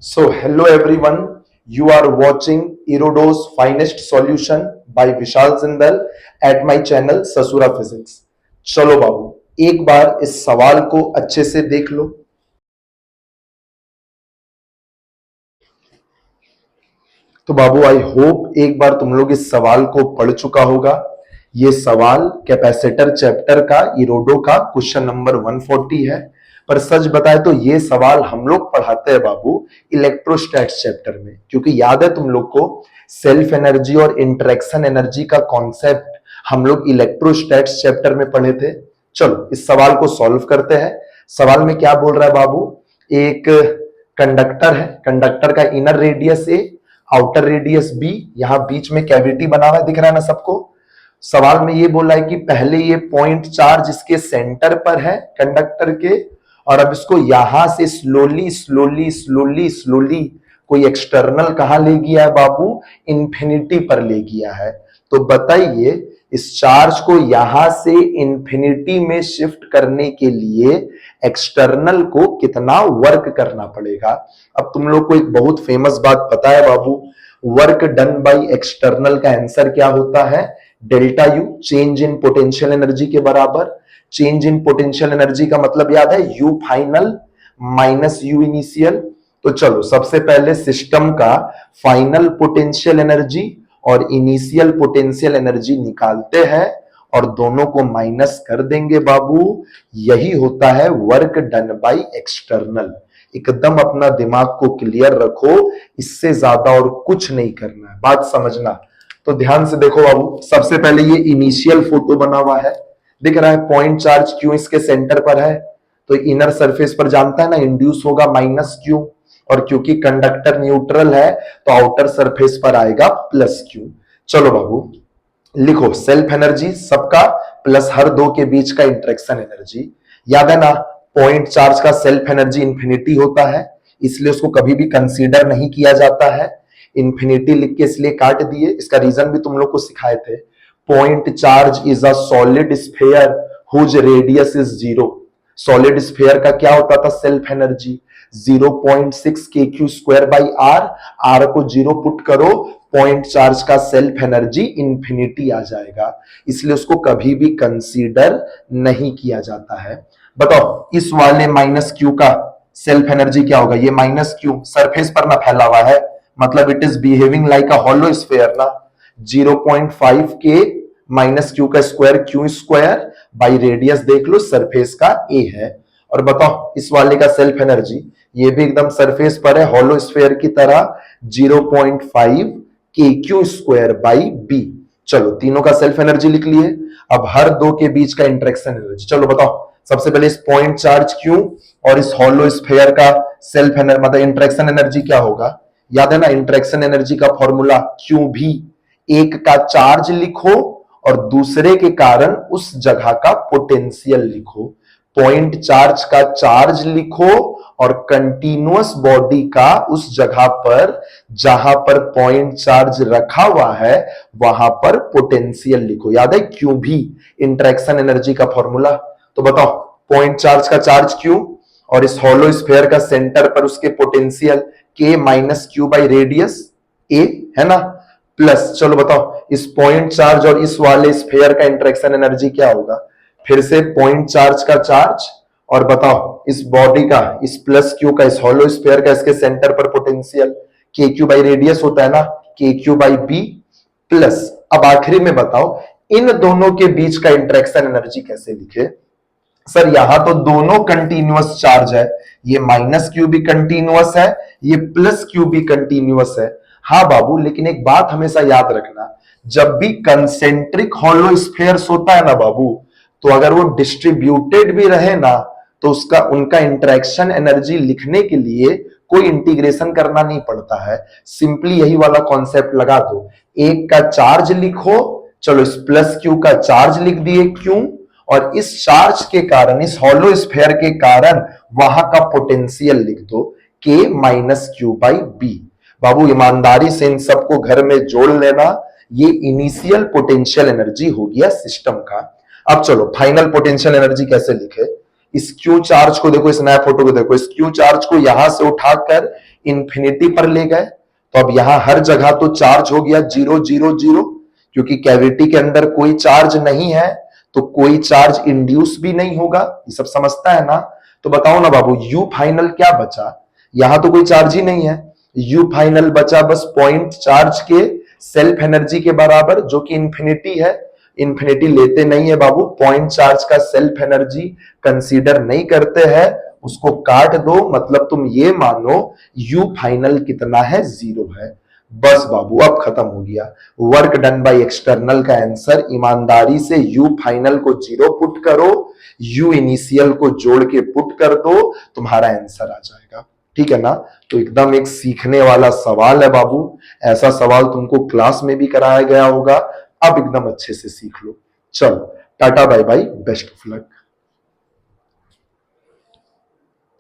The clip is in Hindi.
So, hello everyone. You are watching Erodo's Finest Solution by Vishal Zindal at my channel ससुरा फिजिक्स। चलो बाबू एक बार इस सवाल को अच्छे से देख लो। तो बाबू आई होप एक बार तुम लोग इस सवाल को पढ़ चुका होगा। ये सवाल कैपेसिटर चैप्टर का इरोडो का क्वेश्चन नंबर 140 है। पर सच बताए तो ये सवाल हम लोग पढ़ाते हैं बाबू इलेक्ट्रोस्टैट्स चैप्टर में, क्योंकि याद है तुम लोग को सेल्फ एनर्जी और इंटरेक्शन एनर्जी का कॉन्सेप्ट हम लोग इलेक्ट्रोस्टैट्स चैप्टर में पढ़े थे। चलो इस सवाल को सॉल्व करते हैं। सवाल में क्या बोल रहा है बाबू, एक कंडक्टर है, कंडक्टर का इनर रेडियस ए, आउटर रेडियस बी, यहां बीच में कैविटी बना हुआ है, दिख रहा है ना सबको। सवाल में ये बोला है कि पहले ये पॉइंट चार्ज इसके सेंटर पर है कंडक्टर के, और अब इसको यहां से स्लोली स्लोली स्लोली स्लोली कोई एक्सटर्नल कहां ले गया है बाबू, इंफिनिटी पर ले गया है। तो बताइए इस चार्ज को यहां से इंफिनिटी में शिफ्ट करने के लिए एक्सटर्नल को कितना वर्क करना पड़ेगा। अब तुम लोग को एक बहुत फेमस बात पता है बाबू, वर्क डन बाय एक्सटर्नल का आंसर क्या होता है, delta U, change in potential energy के बराबर। चेंज इन पोटेंशियल एनर्जी का मतलब याद है you final minus you initial. तो चलो सबसे पहले सिस्टम का फाइनल पोटेंशियल एनर्जी और इनिशियल पोटेंशियल एनर्जी निकालते हैं और दोनों को माइनस कर देंगे बाबू। यही होता है वर्क डन बाय एक्सटर्नल। एकदम अपना दिमाग को क्लियर रखो, इससे ज्यादा और कुछ नहीं करना है, बात समझना। तो ध्यान से देखो बाबू, सबसे पहले ये इनिशियल फोटो बना हुआ है, दिख रहा है पॉइंट चार्ज क्यों इसके सेंटर पर है, तो इनर सरफेस पर जानता है ना इंड्यूस होगा माइनस क्यू, और क्योंकि कंडक्टर न्यूट्रल है तो आउटर सरफेस पर आएगा प्लस क्यू। चलो बाबू लिखो सेल्फ एनर्जी सबका प्लस हर दो के बीच का इंटरेक्शन एनर्जी। याद है ना पॉइंट चार्ज का सेल्फ एनर्जी इंफिनिटी होता है, इसलिए उसको कभी भी कंसीडर नहीं किया जाता है। इंफिनिटी लिख के इसलिए काट दिए, इसका रीजन भी तुम लोग को सिखाए थे। Point charge is a solid sphere whose radius is zero. Solid sphere का क्या होता था self energy 0.6 kq square by R, R को जीरो पुट करो, पॉइंट चार्ज का सेल्फ एनर्जी इंफिनिटी आ जाएगा, इसलिए उसको कभी भी कंसीडर नहीं किया जाता है। बताओ इस वाले माइनस क्यू का सेल्फ एनर्जी क्या होगा, ये माइनस क्यू सरफेस पर ना फैला हुआ है, मतलब it is behaving like a hollow sphere ना। 0.5 के माइनस क्यू का square Q square by radius देख लो सरफेस का ए है। और बताओ इस वाले का सेल्फ एनर्जी, ये भी एकदम सरफेस पर है हॉलो स्फीयर की तरह, 0.5 के क्यू स्क्वायर बाई बी। चलो तीनों का सेल्फ एनर्जी लिख लिए। अब हर दो के बीच का इंटरेक्शन एनर्जी, चलो बताओ सबसे पहले इस पॉइंट चार्ज क्यू और इस हॉलो स्फीयर का सेल्फ एनर्जी मतलब इंटरेक्शन एनर्जी क्या होगा, याद है ना इंटरेक्शन एनर्जी का फॉर्मूला क्यू भी, एक का चार्ज लिखो और दूसरे के कारण उस जगह का पोटेंशियल लिखो। पॉइंट चार्ज का चार्ज लिखो और कंटिन्यूअस बॉडी का उस जगह पर जहां पर पॉइंट चार्ज रखा हुआ है वहां पर पोटेंशियल लिखो। याद है क्यू भी इंटरेक्शन एनर्जी का फॉर्मूला। तो बताओ पॉइंट चार्ज का चार्ज क्यू और इस हॉलो स्फीयर का सेंटर पर उसके पोटेंशियल के माइनस क्यू बाई रेडियस ए है ना, प्लस चलो बताओ इस पॉइंट चार्ज और इस वाले स्फीयर का इंटरेक्शन एनर्जी क्या होगा, फिर से पॉइंट चार्ज का चार्ज और बताओ इस बॉडी का इस प्लस क्यू का इस हॉलो स्फीयर का इसके सेंटर पर पोटेंशियल के क्यू बाई रेडियस होता है ना, के क्यू बाई बी प्लस। अब आखिरी में बताओ इन दोनों के बीच का इंटरेक्शन एनर्जी कैसे लिखे। सर यहां तो दोनों कंटिन्यूअस चार्ज है, ये माइनस क्यू भी कंटिन्यूअस है, ये प्लस क्यू भी कंटिन्यूअस है। हाँ बाबू लेकिन एक बात हमेशा याद रखना, जब भी कंसेंट्रिक हॉलो स्फीयर्स होता है ना बाबू, तो अगर वो डिस्ट्रीब्यूटेड भी रहे ना तो उसका उनका इंटरेक्शन एनर्जी लिखने के लिए कोई इंटीग्रेशन करना नहीं पड़ता है, सिंपली यही वाला कॉन्सेप्ट लगा दो, एक का चार्ज लिखो, चलो इस प्लस क्यू का चार्ज लिख दिए क्यू, और इस चार्ज के कारण इस हॉलो स्फीयर के कारण वहां का पोटेंशियल लिख दो के माइनस क्यू बाई बी। बाबू ईमानदारी से इन सबको घर में जोड़ लेना, ये इनिशियल पोटेंशियल एनर्जी हो गया सिस्टम का। अब चलो फाइनल पोटेंशियल एनर्जी कैसे लिखे, इस क्यू चार्ज को देखो, इस नया फोटो को देखो, इस क्यू चार्ज को यहां से उठाकर इंफिनिटी पर ले गए, तो अब यहां हर जगह तो चार्ज हो गया 0 0 0, क्योंकि कैविटी के अंदर कोई चार्ज नहीं है तो कोई चार्ज इंड्यूस भी नहीं होगा। ये सब समझता है ना? तो बताओ ना बाबू, यू फाइनल क्या बचा? यहां तो कोई चार्ज ही नहीं है, यू फाइनल बचा बस पॉइंट चार्ज के सेल्फ एनर्जी के बराबर, जो कि इंफिनिटी है। इंफिनिटी लेते नहीं है बाबू, पॉइंट चार्ज का सेल्फ एनर्जी कंसीडर नहीं करते हैं, उसको काट दो, मतलब तुम ये मानो यू फाइनल कितना है? 0 है। बस बाबू अब खत्म हो गया। वर्क डन बाय एक्सटर्नल का आंसर, ईमानदारी से यू फाइनल को 0 पुट करो, यू इनिशियल को जोड़ के पुट कर दो, तुम्हारा आंसर आ जाएगा। ठीक है ना? तो एकदम एक सीखने वाला सवाल है बाबू, ऐसा सवाल तुमको क्लास में भी कराया गया होगा, अब एकदम अच्छे से सीख लो। चलो tata bye bye, best of luck.